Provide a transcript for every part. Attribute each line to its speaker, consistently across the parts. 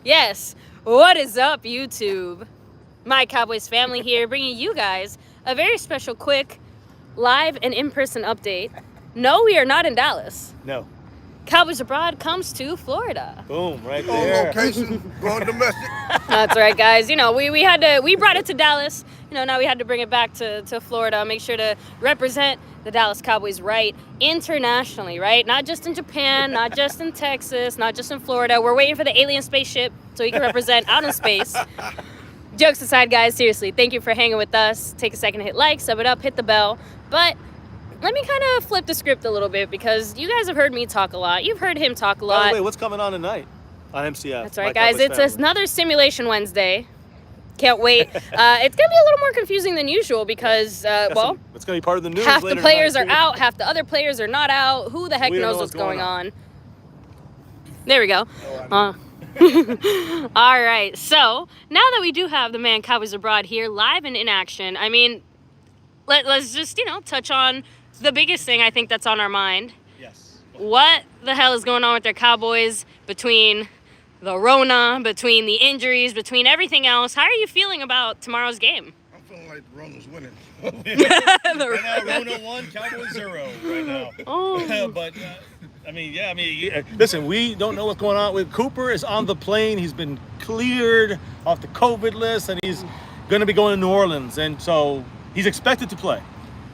Speaker 1: Yes, what is up, YouTube? My Cowboys family here, bringing you guys a very special, quick, live and in-person update. No, we are not in Dallas.
Speaker 2: No.
Speaker 1: Cowboys Abroad comes to Florida.
Speaker 2: Boom, right
Speaker 3: On
Speaker 2: there.
Speaker 3: location, going domestic.
Speaker 1: That's right, guys. You know, we brought it to Dallas. You know, now we had to bring it back to Florida. Make sure to represent the Dallas Cowboys right internationally, right? Not just in Japan, not just in Texas, not just in Florida. We're waiting for the alien spaceship so he can represent out in space. Jokes aside, guys, seriously, thank you for hanging with us. Take a second to hit like, sub it up, hit the bell. But let me kind of flip the script a little bit because you guys have heard me talk a lot. You've heard him talk a lot.
Speaker 2: By the way, what's coming on tonight on MCF?
Speaker 1: That's right, guys. It's another Simulation Wednesday. Can't wait. It's going to be a little more confusing than usual because,
Speaker 2: it's going to be part of the news.
Speaker 1: Half the players are out, half the other players are not out. Who the heck knows what's going on? There we go. All right. So now that we do have the man Cowboys Abroad here live and in action, I mean, let's just, touch on the biggest thing I think that's on our mind.
Speaker 2: Yes.
Speaker 1: What the hell is going on with their Cowboys between the Rona, between the injuries, between everything else? How are you feeling about tomorrow's game?
Speaker 3: I'm feeling like the Rona's winning.
Speaker 2: Right now, Rona 1, Cowboys 0 right now.
Speaker 1: Oh.
Speaker 2: But, listen, we don't know what's going on with Cooper. Is on the plane. He's been cleared off the COVID list, and he's going to be going to New Orleans. And so he's expected to play.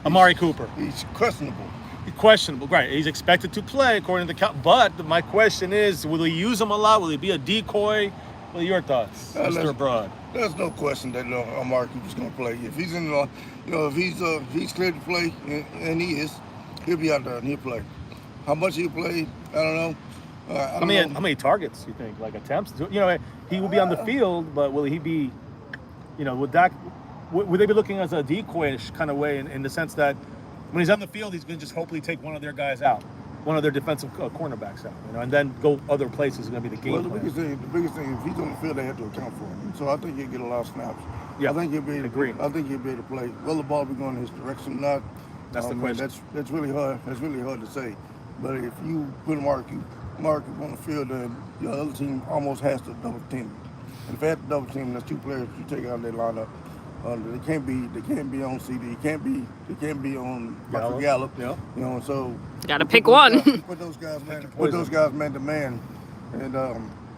Speaker 2: Amari Cooper.
Speaker 3: He's questionable.
Speaker 2: Questionable, right? He's expected to play according to the but my question is, will he use him a lot? Will he be a decoy? What are your thoughts, Mr. Abroad?
Speaker 3: There's no question that Amari Cooper's going to play. If he's in, if he's cleared to play, and he is, he'll be out there and he'll play. How much he'll play, I don't know.
Speaker 2: How many targets you think? Like attempts? He will be on the field, but will he be? Would they be looking as a decoyish kind of way in the sense that when he's on the field, he's going to just hopefully take one of their guys out, one of their defensive cornerbacks out, and then go other places is going to be the game plan.
Speaker 3: The biggest thing, if he's on the field, they have to account for him. So I think he'll get a lot of snaps.
Speaker 2: Yeah,
Speaker 3: I think he'll be able to play. Will the ball be going in his direction or not?
Speaker 2: That's the question.
Speaker 3: That's really hard. That's really hard to say. But if you put Mark on the field, then the other team almost has to double team. And if they have to double team, there's two players you take out of their lineup. They can't be on CD. They can't be on Gallup.
Speaker 2: Yeah.
Speaker 1: So gotta pick one.
Speaker 3: Put those guys man to man, and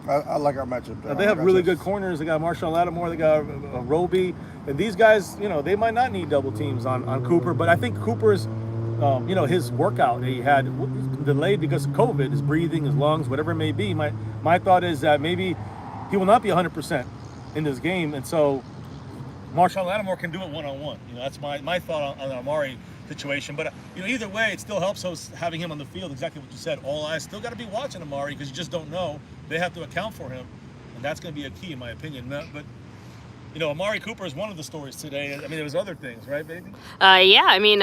Speaker 3: I like our matchup.
Speaker 2: They have really good corners. They got Marshall Lattimore. They got Roby, and these guys, they might not need double teams on Cooper, but I think Cooper's, his workout that he had delayed because of COVID, his breathing, his lungs, whatever it may be. My thought is that maybe he will not be 100% in this game, and so Marshall Lattimore can do it one-on-one. That's my thought on the Amari situation. But either way, it still helps us having him on the field. Exactly what you said. All eyes still got to be watching Amari because you just don't know. They have to account for him, and that's going to be a key in my opinion. But Amari Cooper is one of the stories today. I mean, there was other things, right, baby?
Speaker 1: Yeah. I mean,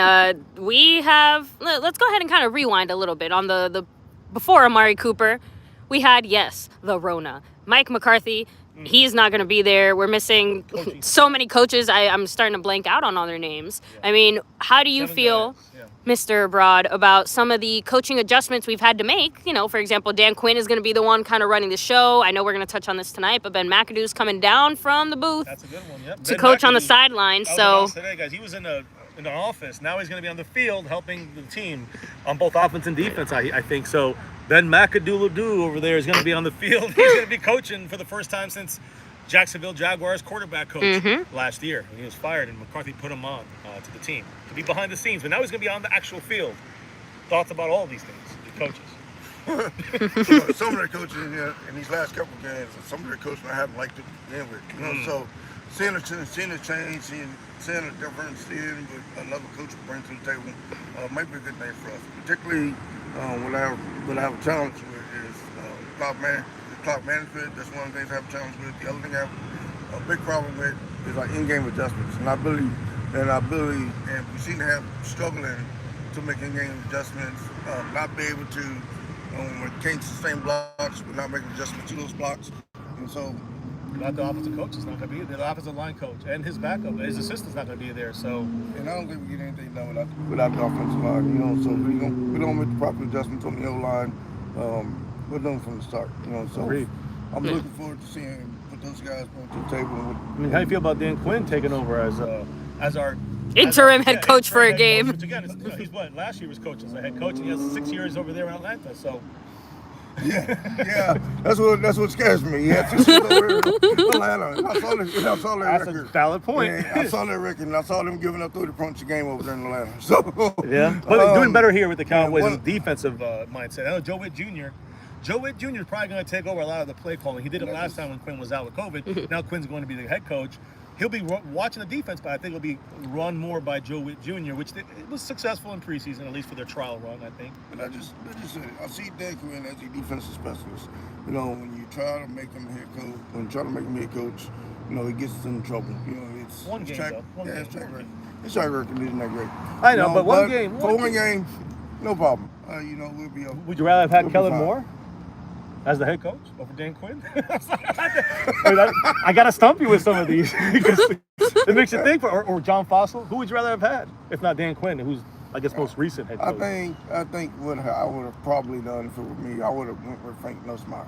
Speaker 1: we have. Let's go ahead and kind of rewind a little bit on the before Amari Cooper. We had the Rona, Mike McCarthy. He's not going to be there. We're missing so many coaches. I'm starting to blank out on all their names. Yeah. I mean, how do you feel, Mr. Abroad, about some of the coaching adjustments we've had to make? For example, Dan Quinn is going to be the one kind of running the show. I know we're going to touch on this tonight, but Ben McAdoo's coming down from the booth.
Speaker 2: That's a good one, yep.
Speaker 1: To coach on the sidelines. So
Speaker 2: today, guys, he was in the office. Now he's going to be on the field helping the team on both offense and defense, I think. So Ben McAdoo over there is going to be on the field. He's going to be coaching for the first time since Jacksonville Jaguars quarterback coach last year. When he was fired and McCarthy put him on to the team to be behind the scenes. But now he's going to be on the actual field. Thoughts about all these things, the
Speaker 3: coaches? Some of their coaches in these last couple of games, some of their coaches I haven't liked it to begin with. So seeing a change, seeing a difference, seeing what another coach will bring to the table might be a good thing for us. Particularly what I have a challenge with is clock management. That's one of the things I have a challenge with. The other thing I have a big problem with is like in-game adjustments. And we seem to have struggling to make in-game adjustments, not be able to change the same blocks, but not making adjustments to those blocks. And so
Speaker 2: not the offensive coach is not going to be there. The offensive line coach and his backup, his assistant's not going to be there. So,
Speaker 3: and I don't think we get anything done without the offensive line. So we don't make the proper adjustments on the O line. We're doing from the start. So I'm looking forward to seeing what those guys bring to the table.
Speaker 2: I mean, how do you feel about Dan Quinn taking over as our
Speaker 1: Interim head coach for a game.
Speaker 2: Which again, he's what last year was coach as a head coach, and he has 6 years over there in Atlanta. So
Speaker 3: yeah, that's what scares me. Yeah, over there in Atlanta. I saw that
Speaker 2: that's
Speaker 3: record.
Speaker 2: a valid point.
Speaker 3: Yeah, I saw that record, and I saw them giving up 30 points a game over there in Atlanta. So
Speaker 2: yeah, but they're doing better here with the Cowboys in defensive mindset. I know Joe Witt Jr. is probably going to take over a lot of the play calling. He did it last time when Quinn was out with COVID. Now Quinn's going to be the head coach. He'll be watching the defense, but I think it'll be run more by Joe Witt Jr., which it was successful in preseason, at least for their trial run, I think.
Speaker 3: And I just said it. I see Dan Quinn as a defensive specialist. You know, when you try to make him a head coach, he gets in trouble. You know, it's
Speaker 2: one game,
Speaker 3: track,
Speaker 2: though.
Speaker 3: His track record. His track record isn't that great.
Speaker 2: I know, but one game.
Speaker 3: For one game, no problem. We'll be okay.
Speaker 2: Would you rather have had Kellen Moore as the head coach over Dan Quinn? I got to stump you with some of these because it makes you think. Or John Fossil. Who would you rather have had if not Dan Quinn, who's I guess most recent head coach?
Speaker 3: I think what I would have probably done if it were me, I would have went with Frank Nussmeier.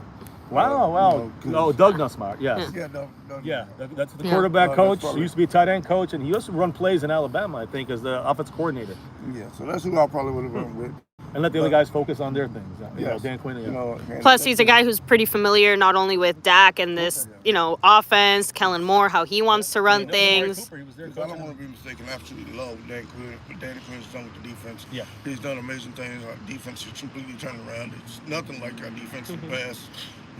Speaker 2: Wow. Doug Nussmeier, yes.
Speaker 3: Yeah, Doug.
Speaker 2: Yeah, that's the quarterback coach. He used to be a tight end coach, and he used to run plays in Alabama, I think, as the offensive coordinator.
Speaker 3: Yeah, so that's who I probably would have went with.
Speaker 2: And let the other guys focus on their things. Dan Quinn.
Speaker 1: Plus, he's a guy who's pretty familiar not only with Dak and this, offense, Kellen Moore, how he wants to run things.
Speaker 3: I don't want to be mistaken. I absolutely love Dan Quinn. What Dan Quinn's done with the defense.
Speaker 2: Yeah.
Speaker 3: He's done amazing things. Our defense is completely turned around. It's nothing like our defense in the past.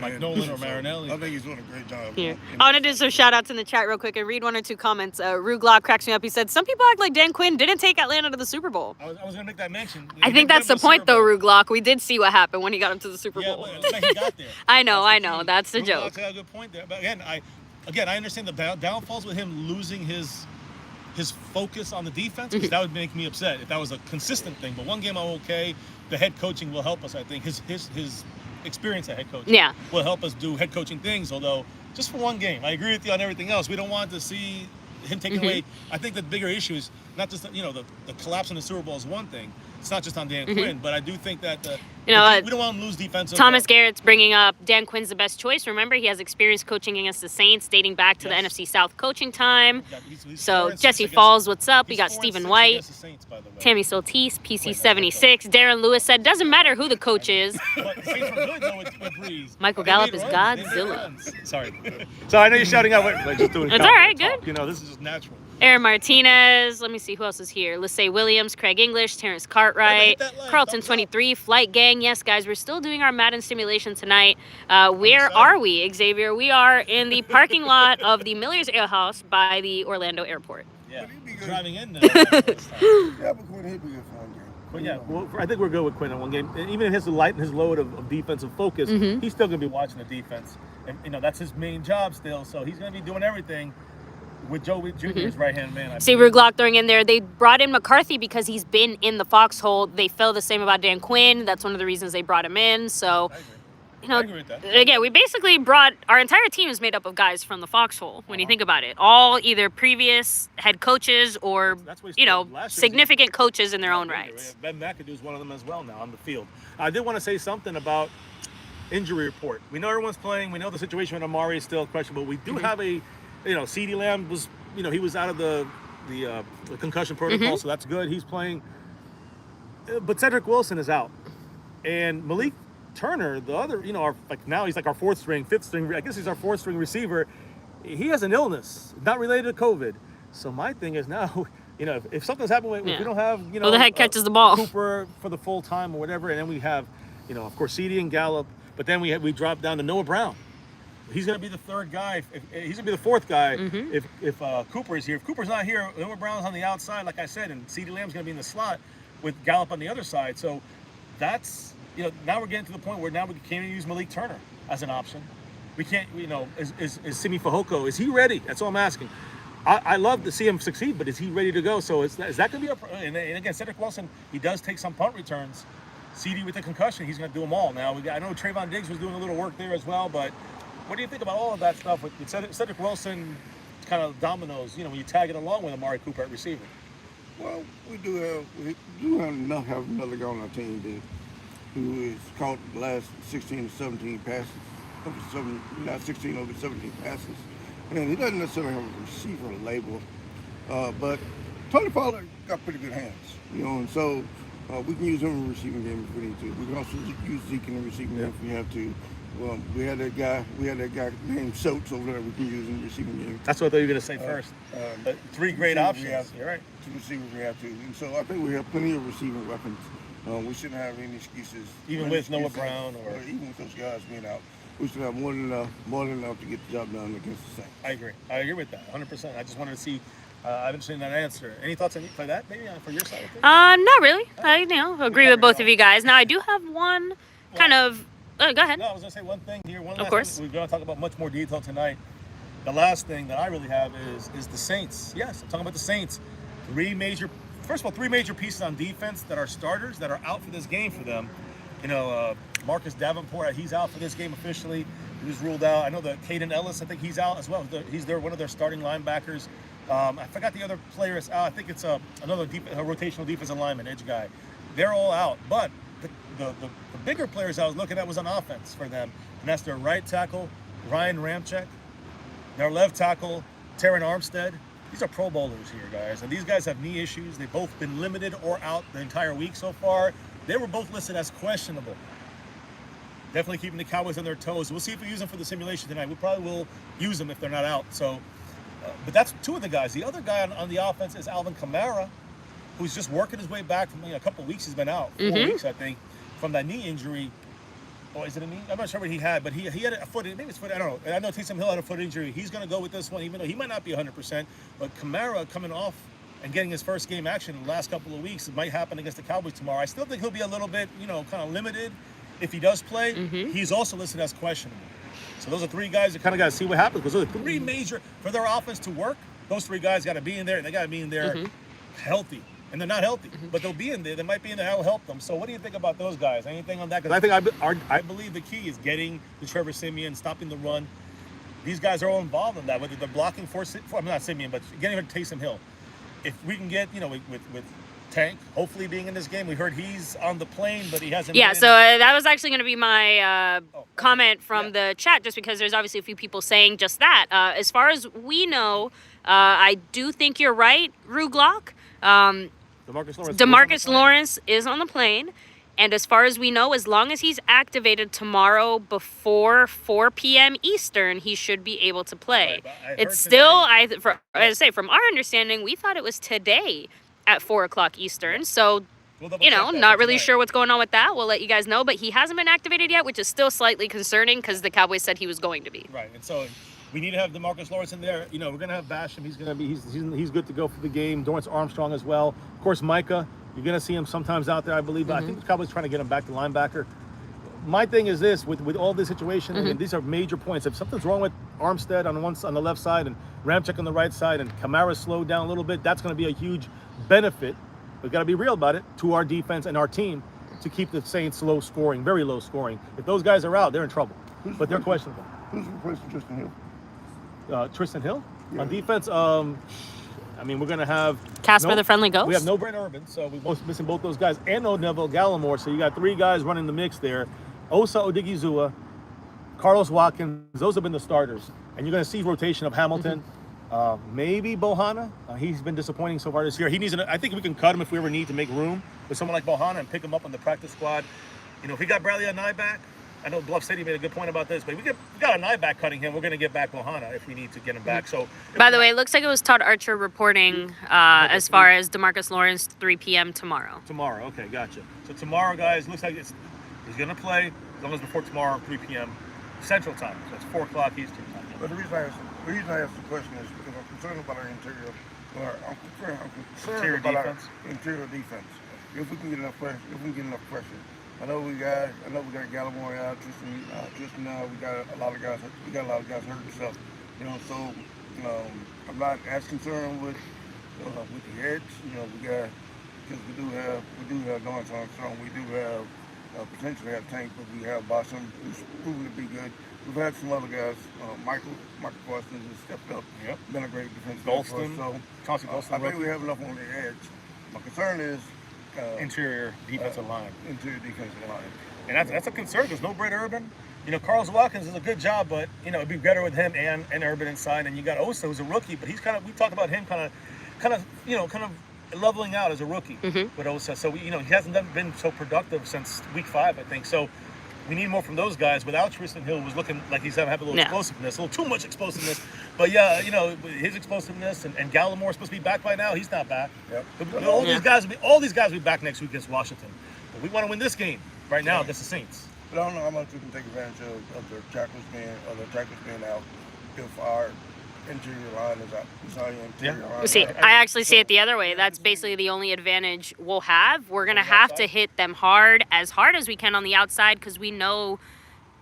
Speaker 2: Like Nolan or Marinelli.
Speaker 3: I think he's doing a great job.
Speaker 1: Here. I want to do some shout outs in the chat real quick and read one or two comments. Ruglock cracks me up. He said, some people act like Dan Quinn didn't take Atlanta to the Super Bowl.
Speaker 2: I was going to make that mention.
Speaker 1: I think that's the point, though, Ruglock. We did see what happened when he got him to the Super Bowl.
Speaker 2: Yeah, but he got there.
Speaker 1: I know. That's the joke.
Speaker 2: Got a good point there. But again, I understand the downfalls with him losing his focus on the defense, because that would make me upset if that was a consistent thing. But one game I'm okay. The head coaching will help us, I think. His experience at head coaching will help us do head coaching things, although just for one game. I agree with you on everything else. We don't want to see him taking away. I think the bigger issue is not just the collapse in the Super Bowl is one thing. It's not just on Dan Quinn, but I do think that we don't want him to lose defensive.
Speaker 1: Thomas Garrett's bringing up Dan Quinn's the best choice. Remember, he has experience coaching against the Saints dating back to the NFC South coaching time. So Jesse Falls, what's up? We got Stephen White,
Speaker 2: Saints, by the way.
Speaker 1: Tammy Soltis, PC76. Darren Lewis said, doesn't matter who the coach is.
Speaker 2: But the Saints were good, though, with Breeze.
Speaker 1: Michael Gallup is Godzilla.
Speaker 2: Sorry. So I know you're shouting out. We're just doing
Speaker 1: it's all right, good.
Speaker 2: This is just natural.
Speaker 1: Aaron Martinez. Let me see who else is here. Lissay Williams, Craig English, Terrence Cartwright, Carlton 23, Flight Gang. Yes, guys, we're still doing our Madden simulation tonight. Where are we, Xavier? We are in the parking lot of the Miller's Ale House by the Orlando Airport.
Speaker 2: Yeah, driving in there.
Speaker 3: Yeah, but Quinn, he'd be good for one game.
Speaker 2: But yeah, well, I think we're good with Quinn in one game. And even in his load of defensive focus, he's still going to be watching the defense. And, that's his main job still. So he's going to be doing everything with Joe Witt Jr. as right-hand man.
Speaker 1: See, Ruglock throwing in there. They brought in McCarthy because he's been in the foxhole. They felt the same about Dan Quinn. That's one of the reasons they brought him in. So,
Speaker 2: I agree with that.
Speaker 1: Again, we basically brought our entire team is made up of guys from the foxhole. When you think about it, all either previous head coaches or significant coaches in their own rights.
Speaker 2: Ben McAdoo is one of them as well now on the field. I did want to say something about injury report. We know everyone's playing. We know the situation with Amari is still questionable. We do have a. CeeDee Lamb was, he was out of the concussion protocol, so that's good. He's playing. But Cedric Wilson is out. And Malik Turner, the other, now he's like our fifth string, I guess he's our fourth string receiver. He has an illness, not related to COVID. So my thing is now, if something's happening, if we don't have,
Speaker 1: the head catches the ball.
Speaker 2: Cooper for the full time or whatever, and then we have, of course, CeeDee and Gallup, but then we drop down to Noah Brown. He's going to be the third guy. He's going to be the fourth guy if Cooper is here. If Cooper's not here, Noah Brown's on the outside, like I said, and CeeDee Lamb's going to be in the slot with Gallup on the other side. So that's, now we're getting to the point where now we can't even use Malik Turner as an option. We can't, is Simi Fehoko, is he ready? That's all I'm asking. I love to see him succeed, but is he ready to go? So is that going to be and again, Cedric Wilson, he does take some punt returns. CeeDee with the concussion, he's going to do them all. Now, I know Trayvon Diggs was doing a little work there as well, but what do you think about all of that stuff with Cedric Wilson kind of dominoes, when you tag it along with Amari Cooper at receiver?
Speaker 3: Well, we do have another guy on our team who has caught the last 16 or 17 passes 16 over 17 passes. And he doesn't necessarily have a receiver label, but Tony Pollard got pretty good hands, and so we can use him in the receiving game if we need to. We can also use Zeke in the receiving game if we have to. Well, we had that guy named Schultz over there we can use in the receiving game.
Speaker 2: That's what I thought you were going to say first. 3 great options. You're right.
Speaker 3: 2 receivers we have to. And so I think we have plenty of receiving weapons. We shouldn't have any excuses.
Speaker 2: Even with Noah Brown or
Speaker 3: even with those guys being out. We should have more than enough to get the job done against the Saints.
Speaker 2: I agree with that 100%. I just wanted to see. I've been seeing that answer. Any thoughts on that? Maybe for your side of things?
Speaker 1: Not really. I agree with both of you guys. Now I do have one kind of. Go ahead.
Speaker 2: No, I was gonna say one thing here. One last
Speaker 1: of course.
Speaker 2: Thing. We're gonna talk about much more detail tonight. The last thing that I really have is the Saints. Yes, I'm talking about the Saints. 3 major pieces on defense that are starters that are out for this game for them. Marcus Davenport, he's out for this game officially. He was ruled out. I know that Caden Ellis, I think he's out as well. He's one of their starting linebackers. I forgot the other player is out. I think it's another rotational defensive lineman, edge guy. They're all out. But the bigger players I was looking at was on offense for them. And that's their right tackle, Ryan Ramczyk. Their left tackle, Terran Armstead. These are Pro Bowlers here, guys. And these guys have knee issues. They've both been limited or out the entire week so far. They were both listed as questionable. Definitely keeping the Cowboys on their toes. We'll see if we use them for the simulation tonight. We probably will use them if they're not out. So, but that's 2 of the guys. The other guy on the offense is Alvin Kamara, who's just working his way back from a couple of weeks. He's been out, 4 weeks, I think, from that knee injury. Oh, is it a knee? I'm not sure what he had, but he had a foot. Maybe it's foot. I don't know. I know Taysom Hill had a foot injury. He's going to go with this one, even though he might not be 100%. But Kamara coming off and getting his first game action in the last couple of weeks, it might happen against the Cowboys tomorrow. I still think he'll be a little bit, kind of limited if he does play. He's also listed as questionable. So those are 3 guys that kind of got to see what happens, because those are 3 major for their offense to work. Those 3 guys got to be in there, and they got to be in there healthy. And they're not healthy, but they'll be in there. They might be in there. That'll help them. So what do you think about those guys? Anything on that? Because I believe the key is getting the Trevor Siemian, stopping the run. These guys are all involved in that, whether they're blocking for I'm not Siemian, but getting rid of Taysom Hill. If we can get, with Tank hopefully being in this game. We heard he's on the plane, but he hasn't been.
Speaker 1: So that was actually going to be my comment from the chat, just because there's obviously a few people saying just that. As far as we know, I do think you're right, Ruglock. DeMarcus Lawrence is on the plane. And as far as we know, as long as he's activated tomorrow before 4 p.m. Eastern, he should be able to play.
Speaker 2: Right,
Speaker 1: it's still, as I say, from our understanding, we thought it was today at 4 o'clock Eastern. So, not really sure what's going on with that. We'll let you guys know. But he hasn't been activated yet, which is still slightly concerning because the Cowboys said he was going to be.
Speaker 2: Right. And so we need to have DeMarcus Lawrence in there. We're going to have Basham. He's good to go for the game. Dorrance Armstrong as well. Of course, Micah. You're going to see him sometimes out there, I believe. But I think the Cowboys trying to get him back to linebacker. My thing is this, with all this situation, and these are major points. If something's wrong with Armstead on the left side and Ramczyk on the right side and Kamara slowed down a little bit, that's going to be a huge benefit. We've got to be real about it to our defense and our team to keep the Saints low scoring, very low scoring. If those guys are out, they're in trouble. But they're questionable.
Speaker 3: Who's replacing Tristan Hill?
Speaker 2: Tristan Hill? Yeah. On defense, we're going to have
Speaker 1: Casper the Friendly Ghost.
Speaker 2: We have no Brent Urban, so we're missing both those guys, and no Neville Gallimore. So you got 3 guys running the mix there. Osa Odigizua, Carlos Watkins, those have been the starters. And you're going to see rotation of Hamilton, maybe Bohanna. He's been disappointing so far this year. I think we can cut him if we ever need to make room with someone like Bohanna and pick him up on the practice squad. If we got Bradley on eye back, I know Bluff City made a good point about this, but if we got an eye back cutting him, we're going to get back Bohanna if we need to get him back. So,
Speaker 1: by the way, it looks like it was Todd Archer reporting as far as DeMarcus Lawrence 3 p.m. tomorrow.
Speaker 2: Tomorrow, okay, gotcha. So tomorrow, guys, looks like he's going to play as long as before tomorrow, 3 p.m. Central Time. So it's 4 o'clock Eastern Time.
Speaker 3: But the reason I asked the question is because I'm concerned about our interior. I'm concerned about our interior defense. If we can get enough pressure. I know we got Gallimore out, Tristan now. We got a lot of guys hurt themselves. So I'm not as concerned with the edge. Because we do have Dorrance Armstrong. We do have potentially have Tank, but we have Basham, who's proven to be good. We've had some other guys. Michael Parsons has stepped up.
Speaker 2: Yep.
Speaker 3: Been a great defensive
Speaker 2: Golston.
Speaker 3: I think we have enough on the edge. My concern is
Speaker 2: interior defensive line.
Speaker 3: Interior defensive line.
Speaker 2: And that's a concern. There's no Brett Urban. You know, Carlos Watkins is a good job, but you know, it'd be better with him and Urban inside. And you got Osa, who's a rookie, but he's we talked about him kind of leveling out as a rookie with Osa. So he hasn't been so productive since week 5, I think. So we need more from those guys. Without Tristan Hill, was looking like he's having a little explosiveness, a little too much explosiveness. But yeah, you know, his explosiveness and Gallimore supposed to be back by now. He's not back. Yep. All these guys will be back next week against Washington. But we want to win this game right now against the Saints.
Speaker 3: But I don't know how much we can take advantage of their tackles being out if our interior line is out. Line.
Speaker 1: See, I actually see it the other way. That's basically the only advantage we'll have. We're going to have to hit them hard as we can on the outside because we know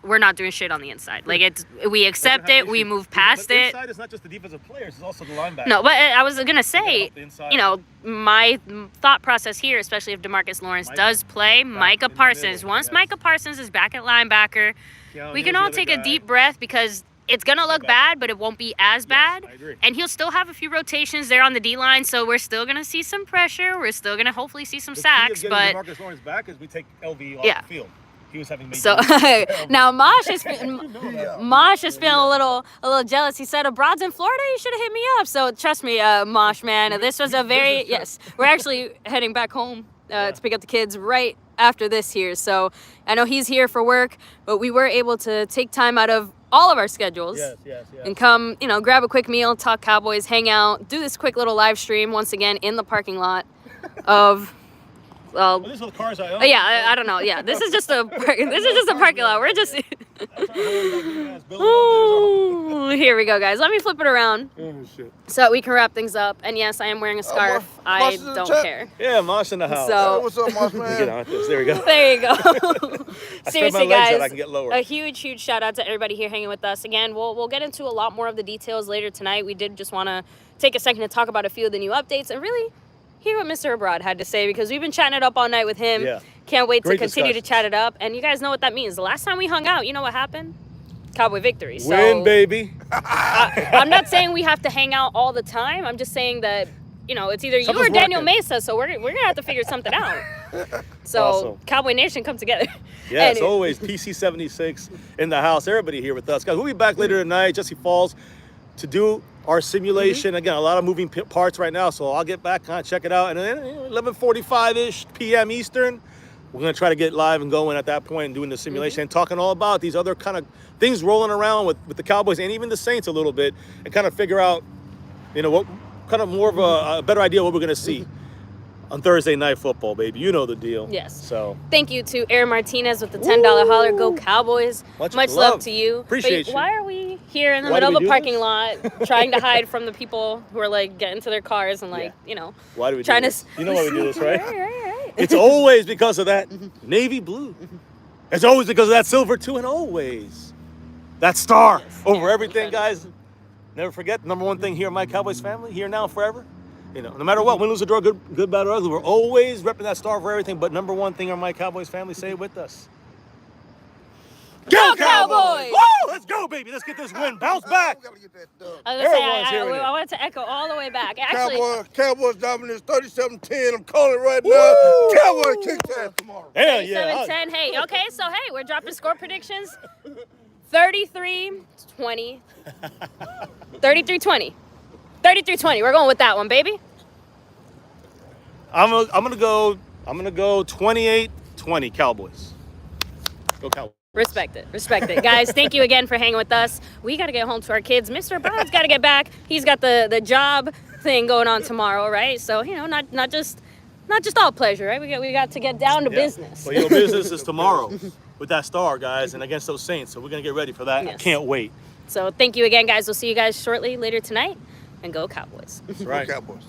Speaker 1: we're not doing shit on the inside. Like, we accept it, we move past it.
Speaker 2: Inside is not just the defensive players, it's also the linebackers.
Speaker 1: No, but I was going to say, you know, my thought process here, especially if DeMarcus Lawrence does play, Micah Parsons. Once Micah Parsons is back at linebacker, we can all take a deep breath because it's going to look bad, but it won't be as bad.
Speaker 2: I agree.
Speaker 1: And he'll still have a few rotations there on the D-line, so we're still going to see some pressure. We're still going to hopefully see some sacks. But
Speaker 2: DeMarcus Lawrence back is we take LV off the field. He was having
Speaker 1: so now Mosh is feeling a little jealous. He said, "Abroad's in Florida. You should have hit me up." So trust me, Mosh, man, this was a very We're actually heading back home to pick up the kids right after this here. So I know he's here for work, but we were able to take time out of all of our schedules and come, you know, grab a quick meal, talk Cowboys, hang out, do this quick little live stream once again in the parking lot of. Well,
Speaker 2: these are the cars I own.
Speaker 1: I don't know. Yeah, this is just a parking lot. We're just. Ooh, here we go, guys. Let me flip it around.
Speaker 2: Oh shit!
Speaker 1: So we can wrap things up. And yes, I am wearing a scarf. I don't care.
Speaker 2: Yeah, Mosh in the house.
Speaker 1: So
Speaker 3: what's up, Mosh man?
Speaker 2: Get on this. There we go.
Speaker 1: There you go. Seriously, guys,
Speaker 2: I can get lower.
Speaker 1: A huge shout out to everybody here hanging with us. Again, we'll get into a lot more of the details later tonight. We did just want to take a second to talk about a few of the new updates and really hear what Mr. Abroad had to say because we've been chatting it up all night with him.
Speaker 2: Yeah.
Speaker 1: Can't wait to continue to chat it up. And you guys know what that means. The last time we hung out, you know what happened? Cowboy victory. So,
Speaker 2: win, baby.
Speaker 1: I'm not saying we have to hang out all the time. I'm just saying that, you know, it's either you or Daniel Mesa. So we're going to have to figure something out. So
Speaker 2: awesome.
Speaker 1: Cowboy Nation, come together.
Speaker 2: Yes, always. PC76 in the house. Everybody here with us. Guys, we'll be back later tonight. Jesse Falls to do our simulation. Again, a lot of moving parts right now, so I'll get back, kind of check it out. And then 11:45-ish p.m. Eastern, we're going to try to get live and going at that point and doing the simulation and talking all about these other kind of things rolling around with the Cowboys and even the Saints a little bit and kind of figure out, you know, what kind of more of a better idea of what we're going to see on Thursday Night Football, baby. You know the deal.
Speaker 1: Yes.
Speaker 2: So
Speaker 1: thank you to Aaron Martinez with the $10 holler. Go Cowboys. Much love to you.
Speaker 2: Appreciate you.
Speaker 1: Why are we here in the middle of a parking lot trying to hide from the people who are like getting to their cars and like, you know,
Speaker 2: why do we
Speaker 1: trying
Speaker 2: do this? You know why we do this, right?
Speaker 1: Right.
Speaker 2: It's always because of that navy blue. It's always because of that silver too, and always that star over everything, guys. Never forget, number one thing here at My Cowboys Family, here now and forever. You know, no matter what, win, lose, or draw, good, bad, or ugly, we're always repping that star for everything. But number one thing, our My Cowboys Family, say it with us.
Speaker 1: Go Cowboys!
Speaker 2: Woo! Let's go, baby. Let's get this win. Bounce back.
Speaker 1: I was gonna say, I wanted to echo all the way back. Actually,
Speaker 3: Cowboys dominance 37-10. I'm calling it right now. Cowboys kick ass tomorrow.
Speaker 2: Hell yeah.
Speaker 1: 37-10. Hey, okay, so hey, we're dropping score predictions. 33-20. 33-20. 33-20. We're going with that one, baby.
Speaker 2: I'm gonna go 28-20 Cowboys. Go Cowboys.
Speaker 1: Respect it. Guys, thank you again for hanging with us. We got to get home to our kids. Mr. Brown's got to get back. He's got the job thing going on tomorrow, right? So, you know, not just all pleasure, right? We got to get down to business.
Speaker 2: Well, your business is tomorrow with that star, guys, and against those Saints. So we're going to get ready for that. Yes. I can't wait.
Speaker 1: So thank you again, guys. We'll see you guys shortly later tonight. And go Cowboys.
Speaker 2: That's right.
Speaker 3: Go Cowboys.